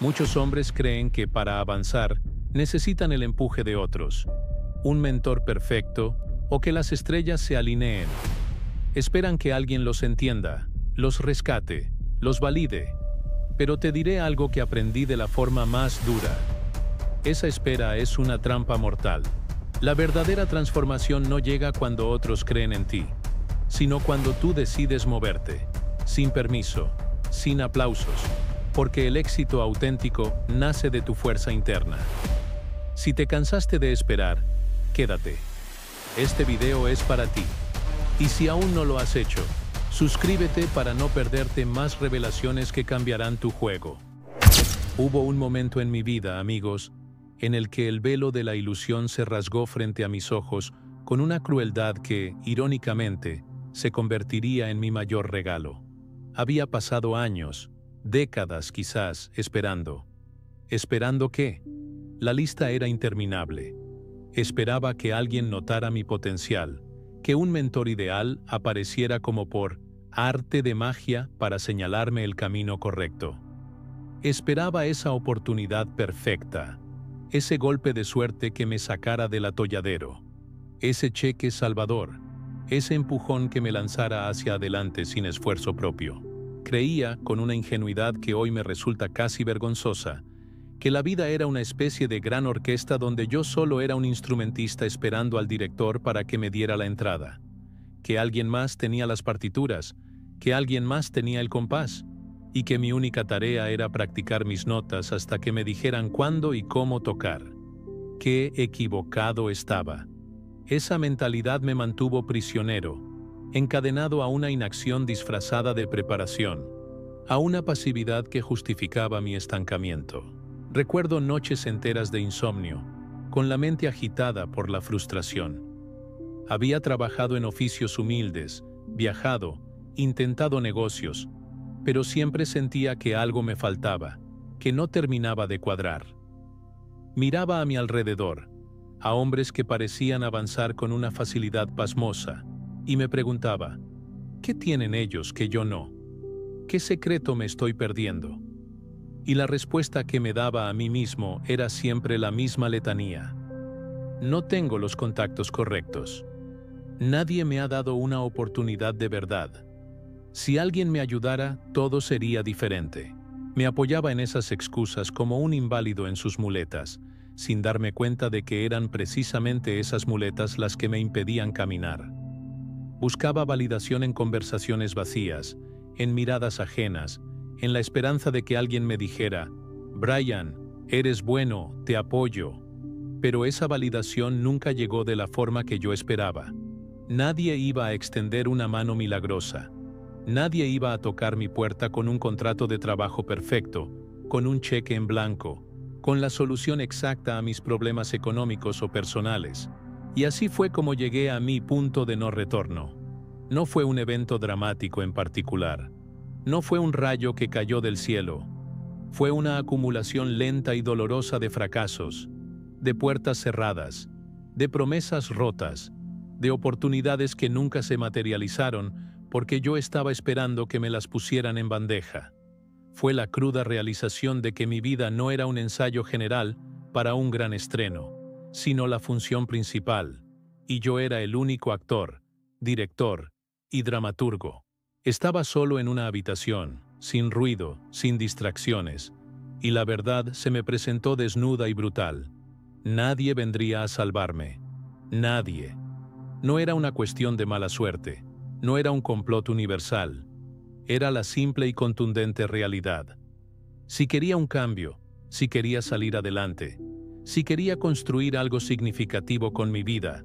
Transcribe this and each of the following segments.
Muchos hombres creen que para avanzar necesitan el empuje de otros, un mentor perfecto o que las estrellas se alineen. Esperan que alguien los entienda, los rescate, los valide. Pero te diré algo que aprendí de la forma más dura. Esa espera es una trampa mortal. La verdadera transformación no llega cuando otros creen en ti, sino cuando tú decides moverte, sin permiso, sin aplausos, porque el éxito auténtico nace de tu fuerza interna. Si te cansaste de esperar, quédate. Este video es para ti. Y si aún no lo has hecho, suscríbete para no perderte más revelaciones que cambiarán tu juego. Hubo un momento en mi vida, amigos, en el que el velo de la ilusión se rasgó frente a mis ojos con una crueldad que, irónicamente, se convertiría en mi mayor regalo. Había pasado años, décadas quizás, esperando. ¿Esperando qué? La lista era interminable. Esperaba que alguien notara mi potencial, que un mentor ideal apareciera como por arte de magia para señalarme el camino correcto. Esperaba esa oportunidad perfecta, ese golpe de suerte que me sacara del atolladero, ese cheque salvador, ese empujón que me lanzara hacia adelante sin esfuerzo propio. Creía, con una ingenuidad que hoy me resulta casi vergonzosa, que la vida era una especie de gran orquesta donde yo solo era un instrumentista esperando al director para que me diera la entrada, que alguien más tenía las partituras, que alguien más tenía el compás, y que mi única tarea era practicar mis notas hasta que me dijeran cuándo y cómo tocar. ¡Qué equivocado estaba! Esa mentalidad me mantuvo prisionero, encadenado a una inacción disfrazada de preparación, a una pasividad que justificaba mi estancamiento. Recuerdo noches enteras de insomnio, con la mente agitada por la frustración. Había trabajado en oficios humildes, viajado, intentado negocios, pero siempre sentía que algo me faltaba, que no terminaba de cuadrar. Miraba a mi alrededor, a hombres que parecían avanzar con una facilidad pasmosa, y me preguntaba, ¿qué tienen ellos que yo no? ¿Qué secreto me estoy perdiendo? Y la respuesta que me daba a mí mismo era siempre la misma letanía. No tengo los contactos correctos. Nadie me ha dado una oportunidad de verdad. Si alguien me ayudara, todo sería diferente. Me apoyaba en esas excusas como un inválido en sus muletas, sin darme cuenta de que eran precisamente esas muletas las que me impedían caminar. Buscaba validación en conversaciones vacías, en miradas ajenas, en la esperanza de que alguien me dijera, «Brian, eres bueno, te apoyo». Pero esa validación nunca llegó de la forma que yo esperaba. Nadie iba a extender una mano milagrosa. Nadie iba a tocar mi puerta con un contrato de trabajo perfecto, con un cheque en blanco, con la solución exacta a mis problemas económicos o personales. Y así fue como llegué a mi punto de no retorno. No fue un evento dramático en particular. No fue un rayo que cayó del cielo. Fue una acumulación lenta y dolorosa de fracasos, de puertas cerradas, de promesas rotas, de oportunidades que nunca se materializaron porque yo estaba esperando que me las pusieran en bandeja. Fue la cruda realización de que mi vida no era un ensayo general para un gran estreno, sino la función principal, y yo era el único actor, director y dramaturgo. Estaba solo en una habitación, sin ruido, sin distracciones, y la verdad se me presentó desnuda y brutal. Nadie vendría a salvarme. Nadie. No era una cuestión de mala suerte. No era un complot universal. Era la simple y contundente realidad. Si quería un cambio, si quería salir adelante, si quería construir algo significativo con mi vida,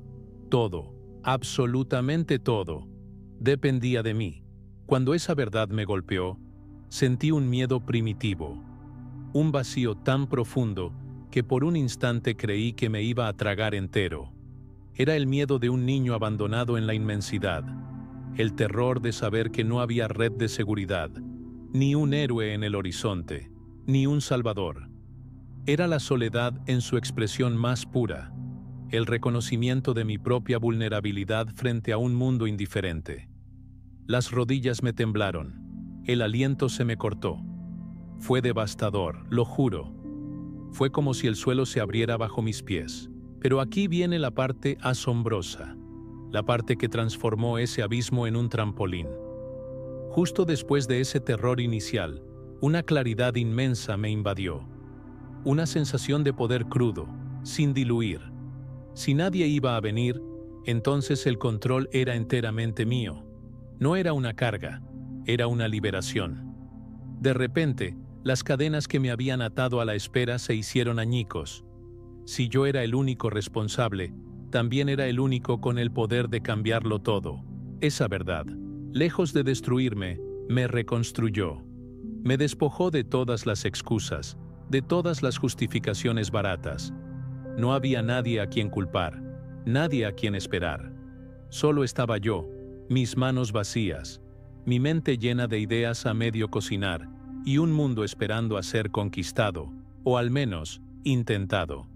todo, absolutamente todo, dependía de mí. Cuando esa verdad me golpeó, sentí un miedo primitivo, un vacío tan profundo que por un instante creí que me iba a tragar entero. Era el miedo de un niño abandonado en la inmensidad, el terror de saber que no había red de seguridad, ni un héroe en el horizonte, ni un salvador. Era la soledad en su expresión más pura, el reconocimiento de mi propia vulnerabilidad frente a un mundo indiferente. Las rodillas me temblaron, el aliento se me cortó. Fue devastador, lo juro. Fue como si el suelo se abriera bajo mis pies. Pero aquí viene la parte asombrosa, la parte que transformó ese abismo en un trampolín. Justo después de ese terror inicial, una claridad inmensa me invadió. Una sensación de poder crudo, sin diluir. Si nadie iba a venir, entonces el control era enteramente mío. No era una carga, era una liberación. De repente, las cadenas que me habían atado a la espera se hicieron añicos. Si yo era el único responsable, también era el único con el poder de cambiarlo todo. Esa verdad, lejos de destruirme, me reconstruyó. Me despojó de todas las excusas, de todas las justificaciones baratas. No había nadie a quien culpar, nadie a quien esperar. Solo estaba yo, mis manos vacías, mi mente llena de ideas a medio cocinar y un mundo esperando a ser conquistado, o al menos, intentado.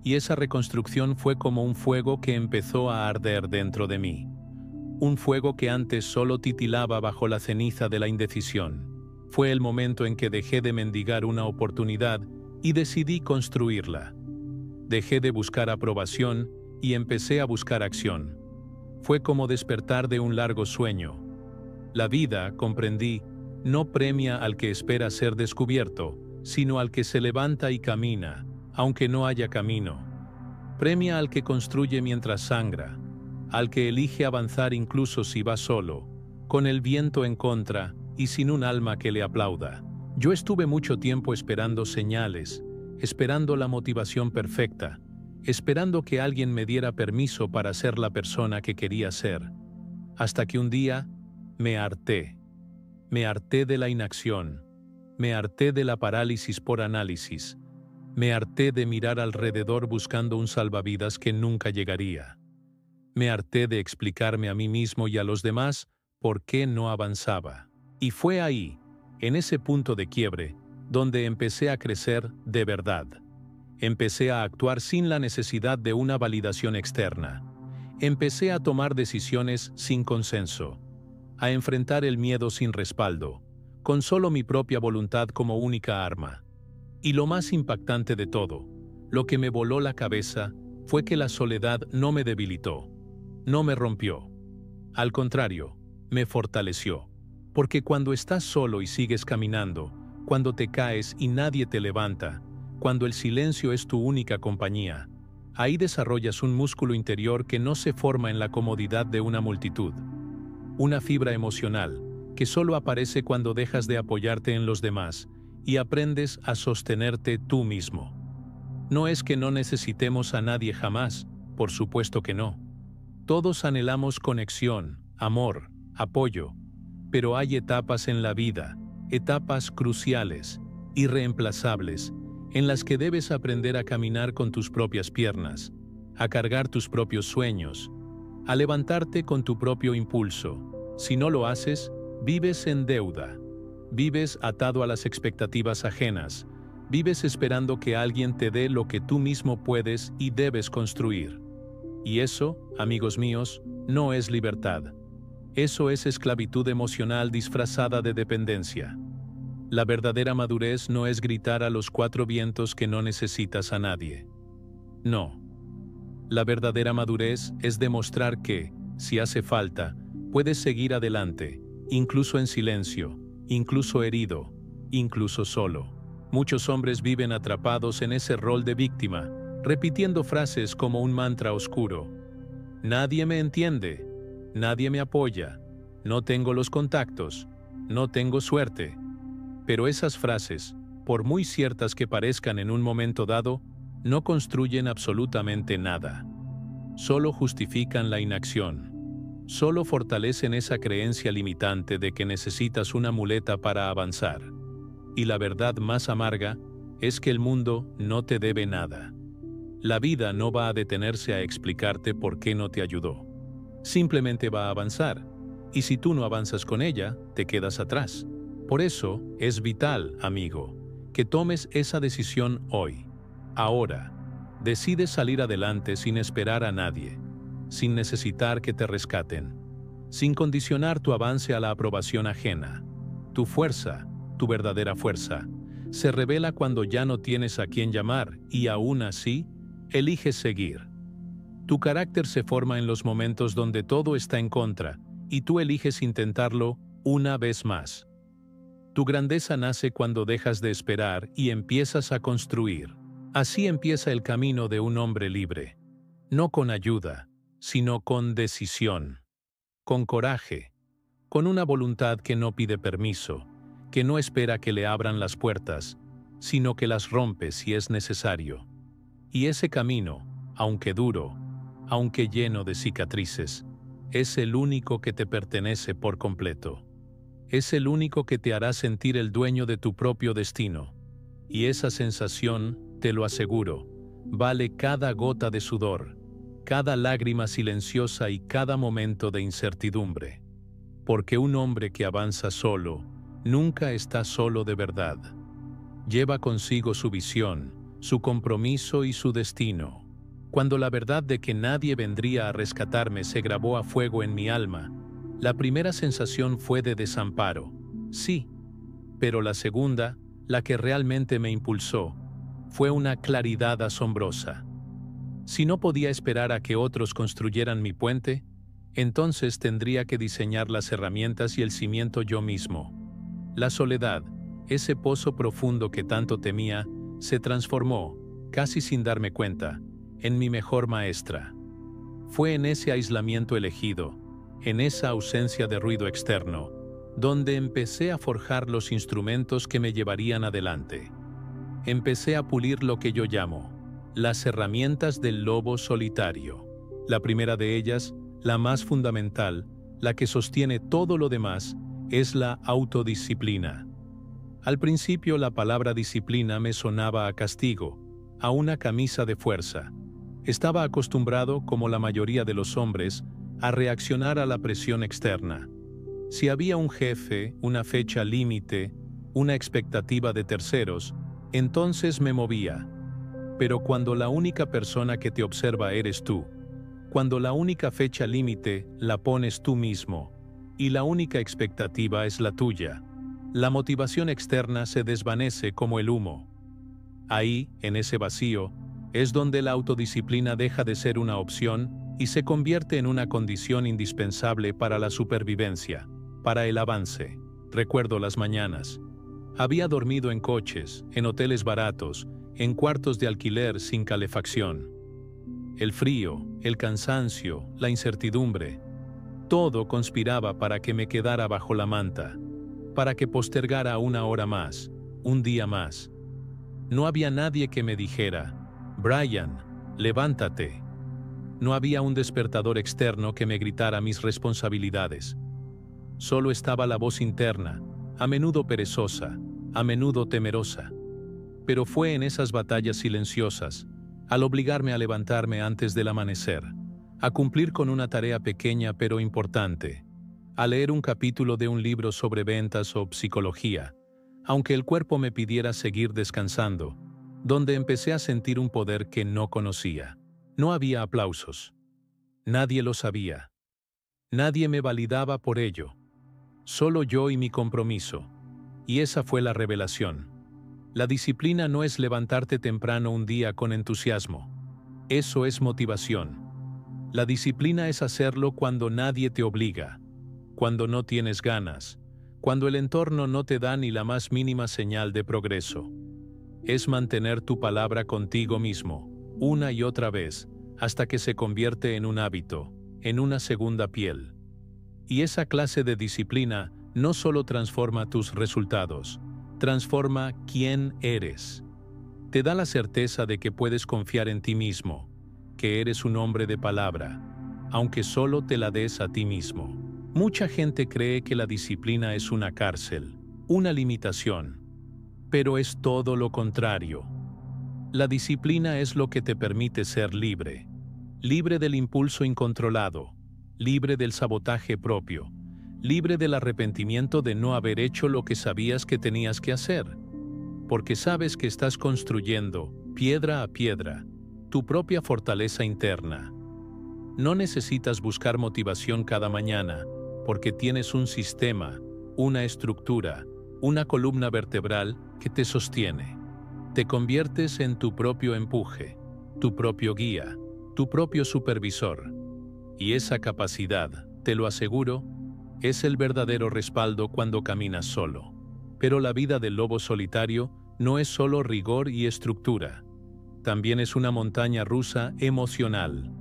Y esa reconstrucción fue como un fuego que empezó a arder dentro de mí. Un fuego que antes solo titilaba bajo la ceniza de la indecisión. Fue el momento en que dejé de mendigar una oportunidad y decidí construirla. Dejé de buscar aprobación y empecé a buscar acción. Fue como despertar de un largo sueño. La vida, comprendí, no premia al que espera ser descubierto, sino al que se levanta y camina, aunque no haya camino. Premia al que construye mientras sangra, al que elige avanzar incluso si va solo, con el viento en contra y sin un alma que le aplauda. Yo estuve mucho tiempo esperando señales, esperando la motivación perfecta, esperando que alguien me diera permiso para ser la persona que quería ser. Hasta que un día me harté. Me harté de la inacción, me harté de la parálisis por análisis, me harté de mirar alrededor buscando un salvavidas que nunca llegaría. Me harté de explicarme a mí mismo y a los demás por qué no avanzaba. Y fue ahí, en ese punto de quiebre, donde empecé a crecer de verdad. Empecé a actuar sin la necesidad de una validación externa. Empecé a tomar decisiones sin consenso, a enfrentar el miedo sin respaldo, con solo mi propia voluntad como única arma. Y lo más impactante de todo, lo que me voló la cabeza, fue que la soledad no me debilitó, no me rompió. Al contrario, me fortaleció. Porque cuando estás solo y sigues caminando, cuando te caes y nadie te levanta, cuando el silencio es tu única compañía, ahí desarrollas un músculo interior que no se forma en la comodidad de una multitud. Una fibra emocional que solo aparece cuando dejas de apoyarte en los demás y aprendes a sostenerte tú mismo. No es que no necesitemos a nadie jamás, por supuesto que no. Todos anhelamos conexión, amor, apoyo, pero hay etapas en la vida, etapas cruciales, irreemplazables, en las que debes aprender a caminar con tus propias piernas, a cargar tus propios sueños, a levantarte con tu propio impulso. Si no lo haces, vives en deuda, vives atado a las expectativas ajenas, vives esperando que alguien te dé lo que tú mismo puedes y debes construir. Y eso, amigos míos, no es libertad. Eso es esclavitud emocional disfrazada de dependencia. La verdadera madurez no es gritar a los cuatro vientos que no necesitas a nadie. No. La verdadera madurez es demostrar que, si hace falta, puedes seguir adelante, incluso en silencio, incluso herido, incluso solo. Muchos hombres viven atrapados en ese rol de víctima, repitiendo frases como un mantra oscuro. Nadie me entiende, nadie me apoya, no tengo los contactos, no tengo suerte. Pero esas frases, por muy ciertas que parezcan en un momento dado, no construyen absolutamente nada. Solo justifican la inacción. Solo fortalecen esa creencia limitante de que necesitas una muleta para avanzar. Y la verdad más amarga es que el mundo no te debe nada. La vida no va a detenerse a explicarte por qué no te ayudó. Simplemente va a avanzar, y si tú no avanzas con ella, te quedas atrás. Por eso es vital, amigo, que tomes esa decisión hoy, ahora. Decides salir adelante sin esperar a nadie, sin necesitar que te rescaten, sin condicionar tu avance a la aprobación ajena. Tu fuerza, tu verdadera fuerza, se revela cuando ya no tienes a quién llamar y aún así, eliges seguir. Tu carácter se forma en los momentos donde todo está en contra y tú eliges intentarlo una vez más. Tu grandeza nace cuando dejas de esperar y empiezas a construir. Así empieza el camino de un hombre libre. No con ayuda, sino con decisión, con coraje, con una voluntad que no pide permiso, que no espera que le abran las puertas, sino que las rompe si es necesario. Y ese camino, aunque duro, aunque lleno de cicatrices, es el único que te pertenece por completo. Es el único que te hará sentir el dueño de tu propio destino. Y esa sensación, te lo aseguro, vale cada gota de sudor, cada lágrima silenciosa y cada momento de incertidumbre. Porque un hombre que avanza solo, nunca está solo de verdad. Lleva consigo su visión, su compromiso y su destino. Cuando la verdad de que nadie vendría a rescatarme se grabó a fuego en mi alma, la primera sensación fue de desamparo, sí, pero la segunda, la que realmente me impulsó, fue una claridad asombrosa. Si no podía esperar a que otros construyeran mi puente, entonces tendría que diseñar las herramientas y el cimiento yo mismo. La soledad, ese pozo profundo que tanto temía, se transformó, casi sin darme cuenta, en mi mejor maestra. Fue en ese aislamiento elegido, en esa ausencia de ruido externo, donde empecé a forjar los instrumentos que me llevarían adelante. Empecé a pulir lo que yo llamo las herramientas del lobo solitario. La primera de ellas, la más fundamental, la que sostiene todo lo demás, es la autodisciplina. Al principio la palabra disciplina me sonaba a castigo, a una camisa de fuerza. Estaba acostumbrado, como la mayoría de los hombres, a reaccionar a la presión externa. Si había un jefe, una fecha límite, una expectativa de terceros, entonces me movía. Pero cuando la única persona que te observa eres tú, cuando la única fecha límite la pones tú mismo, y la única expectativa es la tuya, la motivación externa se desvanece como el humo. Ahí, en ese vacío, es donde la autodisciplina deja de ser una opción y se convierte en una condición indispensable para la supervivencia, para el avance. Recuerdo las mañanas. Había dormido en coches, en hoteles baratos, en cuartos de alquiler sin calefacción. El frío, el cansancio, la incertidumbre, todo conspiraba para que me quedara bajo la manta, para que postergara una hora más, un día más. No había nadie que me dijera, Brian, levántate. No había un despertador externo que me gritara mis responsabilidades. Solo estaba la voz interna, a menudo perezosa, a menudo temerosa. Pero fue en esas batallas silenciosas, al obligarme a levantarme antes del amanecer, a cumplir con una tarea pequeña pero importante, a leer un capítulo de un libro sobre ventas o psicología, aunque el cuerpo me pidiera seguir descansando, donde empecé a sentir un poder que no conocía. No había aplausos. Nadie lo sabía. Nadie me validaba por ello. Solo yo y mi compromiso. Y esa fue la revelación. La disciplina no es levantarte temprano un día con entusiasmo. Eso es motivación. La disciplina es hacerlo cuando nadie te obliga, cuando no tienes ganas, cuando el entorno no te da ni la más mínima señal de progreso. Es mantener tu palabra contigo mismo, una y otra vez, hasta que se convierte en un hábito, en una segunda piel. Y esa clase de disciplina no solo transforma tus resultados, transforma quién eres. Te da la certeza de que puedes confiar en ti mismo, que eres un hombre de palabra, aunque solo te la des a ti mismo. Mucha gente cree que la disciplina es una cárcel, una limitación, pero es todo lo contrario. La disciplina es lo que te permite ser libre, libre del impulso incontrolado, libre del sabotaje propio, libre del arrepentimiento de no haber hecho lo que sabías que tenías que hacer, porque sabes que estás construyendo, piedra a piedra, tu propia fortaleza interna. No necesitas buscar motivación cada mañana, porque tienes un sistema, una estructura, una columna vertebral que te sostiene. Te conviertes en tu propio empuje, tu propio guía, tu propio supervisor. Y esa capacidad, te lo aseguro, es el verdadero respaldo cuando caminas solo. Pero la vida del lobo solitario no es solo rigor y estructura. También es una montaña rusa emocional.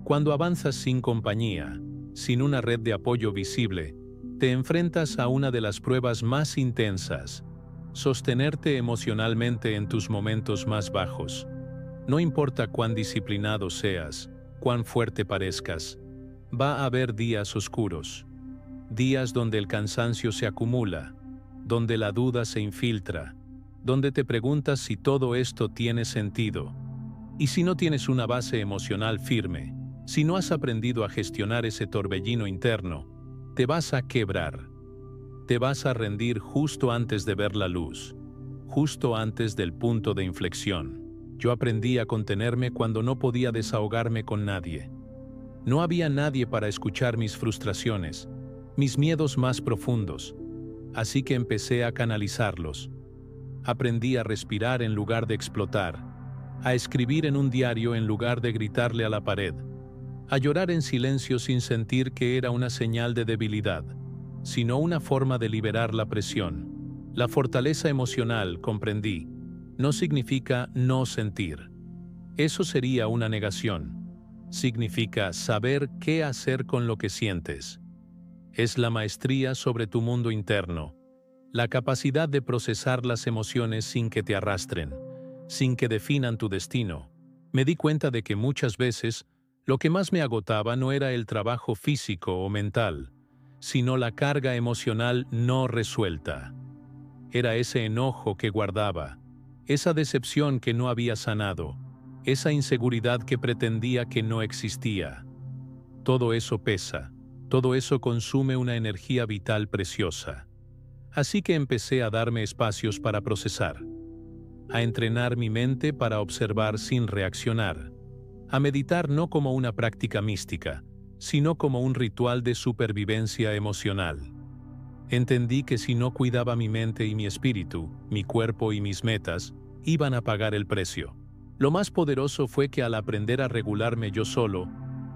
Cuando avanzas sin compañía, sin una red de apoyo visible, te enfrentas a una de las pruebas más intensas: sostenerte emocionalmente en tus momentos más bajos. No importa cuán disciplinado seas, cuán fuerte parezcas, va a haber días oscuros, días donde el cansancio se acumula, donde la duda se infiltra, donde te preguntas si todo esto tiene sentido. Y si no tienes una base emocional firme, si no has aprendido a gestionar ese torbellino interno, te vas a quebrar. Te vas a rendir justo antes de ver la luz, justo antes del punto de inflexión. Yo aprendí a contenerme cuando no podía desahogarme con nadie. No había nadie para escuchar mis frustraciones, mis miedos más profundos, así que empecé a canalizarlos. Aprendí a respirar en lugar de explotar, a escribir en un diario en lugar de gritarle a la pared, a llorar en silencio sin sentir que era una señal de debilidad, sino una forma de liberar la presión. La fortaleza emocional, comprendí, no significa no sentir. Eso sería una negación. Significa saber qué hacer con lo que sientes. Es la maestría sobre tu mundo interno, la capacidad de procesar las emociones sin que te arrastren, sin que definan tu destino. Me di cuenta de que muchas veces lo que más me agotaba no era el trabajo físico o mental, sino la carga emocional no resuelta. Era ese enojo que guardaba, esa decepción que no había sanado, esa inseguridad que pretendía que no existía. Todo eso pesa, todo eso consume una energía vital preciosa. Así que empecé a darme espacios para procesar, a entrenar mi mente para observar sin reaccionar, a meditar no como una práctica mística, sino como un ritual de supervivencia emocional. Entendí que si no cuidaba mi mente y mi espíritu, mi cuerpo y mis metas, iban a pagar el precio. Lo más poderoso fue que al aprender a regularme yo solo,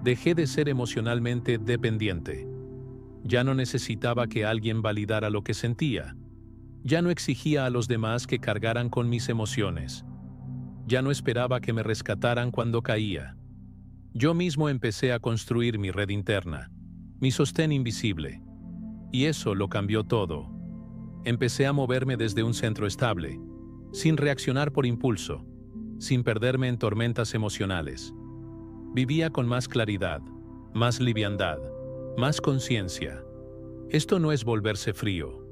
dejé de ser emocionalmente dependiente. Ya no necesitaba que alguien validara lo que sentía. Ya no exigía a los demás que cargaran con mis emociones. Ya no esperaba que me rescataran cuando caía. Yo mismo empecé a construir mi red interna, mi sostén invisible. Y eso lo cambió todo. Empecé a moverme desde un centro estable, sin reaccionar por impulso, sin perderme en tormentas emocionales. Vivía con más claridad, más liviandad, más conciencia. Esto no es volverse frío,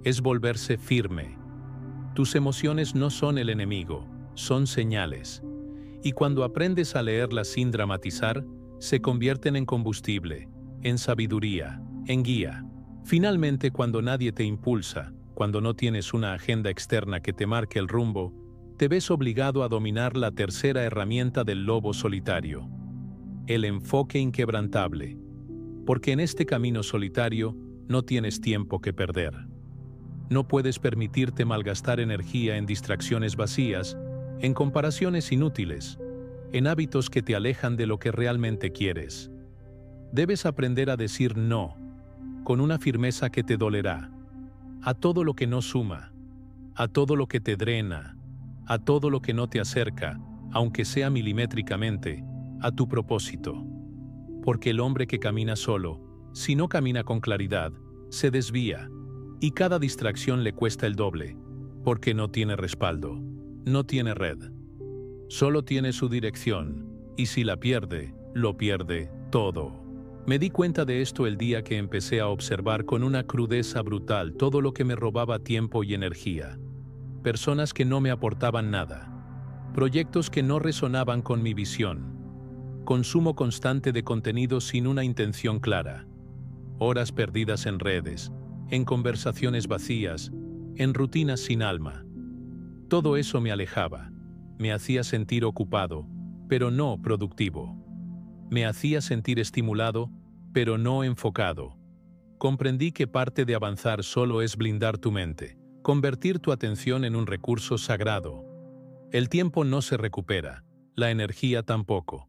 es volverse firme. Tus emociones no son el enemigo, son señales. Y cuando aprendes a leerlas sin dramatizar, se convierten en combustible, en sabiduría, en guía. Finalmente, cuando nadie te impulsa, cuando no tienes una agenda externa que te marque el rumbo, te ves obligado a dominar la tercera herramienta del lobo solitario: el enfoque inquebrantable. Porque en este camino solitario no tienes tiempo que perder. No puedes permitirte malgastar energía en distracciones vacías, en comparaciones inútiles, en hábitos que te alejan de lo que realmente quieres. Debes aprender a decir no, con una firmeza que te dolerá, a todo lo que no suma, a todo lo que te drena, a todo lo que no te acerca, aunque sea milimétricamente, a tu propósito. Porque el hombre que camina solo, si no camina con claridad, se desvía, y cada distracción le cuesta el doble, porque no tiene respaldo, no tiene red. Solo tiene su dirección, y si la pierde, lo pierde todo. Me di cuenta de esto el día que empecé a observar con una crudeza brutal todo lo que me robaba tiempo y energía. Personas que no me aportaban nada, proyectos que no resonaban con mi visión, consumo constante de contenido sin una intención clara, horas perdidas en redes, en conversaciones vacías, en rutinas sin alma. Todo eso me alejaba, me hacía sentir ocupado, pero no productivo. Me hacía sentir estimulado, pero no enfocado. Comprendí que parte de avanzar solo es blindar tu mente, Convertir tu atención en un recurso sagrado. El tiempo no se recupera, la energía tampoco.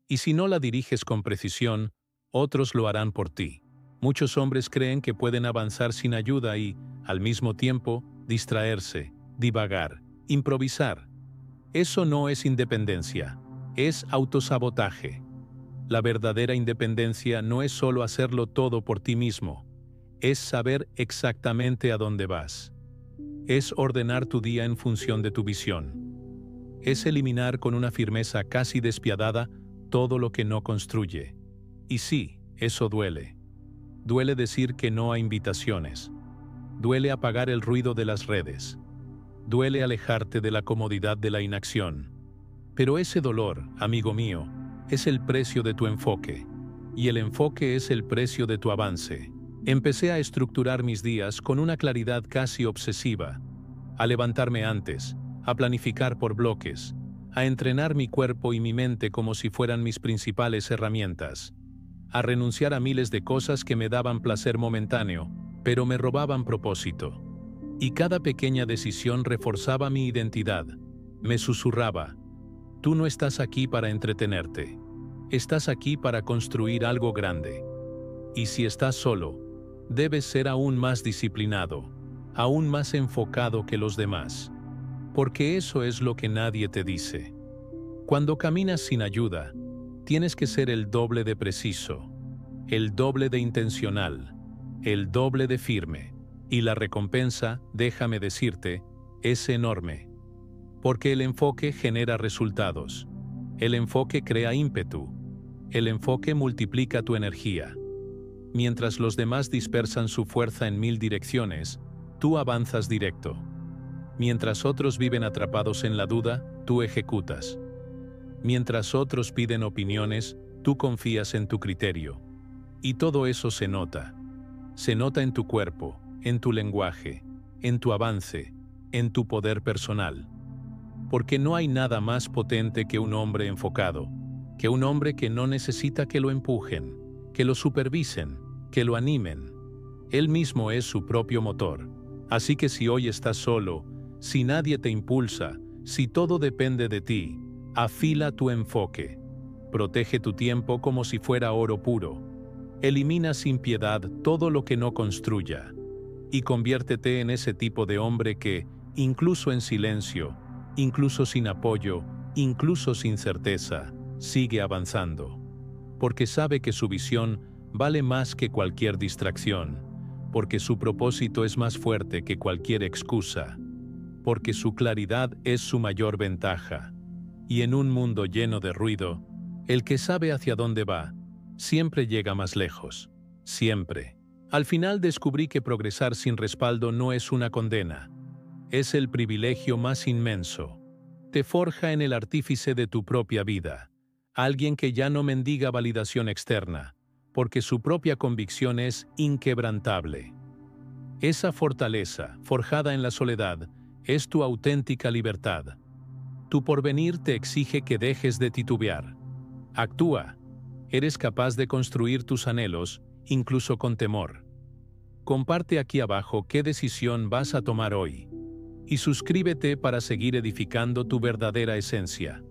Y si no la diriges con precisión, otros lo harán por ti. Muchos hombres creen que pueden avanzar sin ayuda y, al mismo tiempo, distraerse, divagar, improvisar. Eso no es independencia, es autosabotaje. La verdadera independencia no es solo hacerlo todo por ti mismo, es saber exactamente a dónde vas. Es ordenar tu día en función de tu visión. Es eliminar con una firmeza casi despiadada todo lo que no construye. Y sí, eso duele. Duele decir que no a invitaciones. Duele apagar el ruido de las redes. Duele alejarte de la comodidad de la inacción. Pero ese dolor, amigo mío, es el precio de tu enfoque. Y el enfoque es el precio de tu avance. Empecé a estructurar mis días con una claridad casi obsesiva. A levantarme antes, a planificar por bloques, a entrenar mi cuerpo y mi mente como si fueran mis principales herramientas, a renunciar a miles de cosas que me daban placer momentáneo, pero me robaban propósito. Y cada pequeña decisión reforzaba mi identidad, me susurraba: tú no estás aquí para entretenerte, estás aquí para construir algo grande. Y si estás solo, debes ser aún más disciplinado, aún más enfocado que los demás. Porque eso es lo que nadie te dice. Cuando caminas sin ayuda, tienes que ser el doble de preciso, el doble de intencional, el doble de firme. Y la recompensa, déjame decirte, es enorme. Porque el enfoque genera resultados. El enfoque crea ímpetu. El enfoque multiplica tu energía. Mientras los demás dispersan su fuerza en 1000 direcciones, tú avanzas directo. Mientras otros viven atrapados en la duda, tú ejecutas. Mientras otros piden opiniones, tú confías en tu criterio. Y todo eso se nota. Se nota en tu cuerpo, en tu lenguaje, en tu avance, en tu poder personal. Porque no hay nada más potente que un hombre enfocado, que un hombre que no necesita que lo empujen, que lo supervisen, que lo animen. Él mismo es su propio motor. Así que si hoy estás solo, si nadie te impulsa, si todo depende de ti, afila tu enfoque. Protege tu tiempo como si fuera oro puro. Elimina sin piedad todo lo que no construya. Y conviértete en ese tipo de hombre que, incluso en silencio, incluso sin apoyo, incluso sin certeza, sigue avanzando. Porque sabe que su visión vale más que cualquier distracción. Porque su propósito es más fuerte que cualquier excusa. Porque su claridad es su mayor ventaja. Y en un mundo lleno de ruido, el que sabe hacia dónde va, siempre llega más lejos. Siempre. Al final descubrí que progresar sin respaldo no es una condena. Es el privilegio más inmenso. Te forja en el artífice de tu propia vida. Alguien que ya no mendiga validación externa, porque su propia convicción es inquebrantable. Esa fortaleza, forjada en la soledad, es tu auténtica libertad. Tu porvenir te exige que dejes de titubear. Actúa. Eres capaz de construir tus anhelos, incluso con temor. Comparte aquí abajo qué decisión vas a tomar hoy. Y suscríbete para seguir edificando tu verdadera esencia.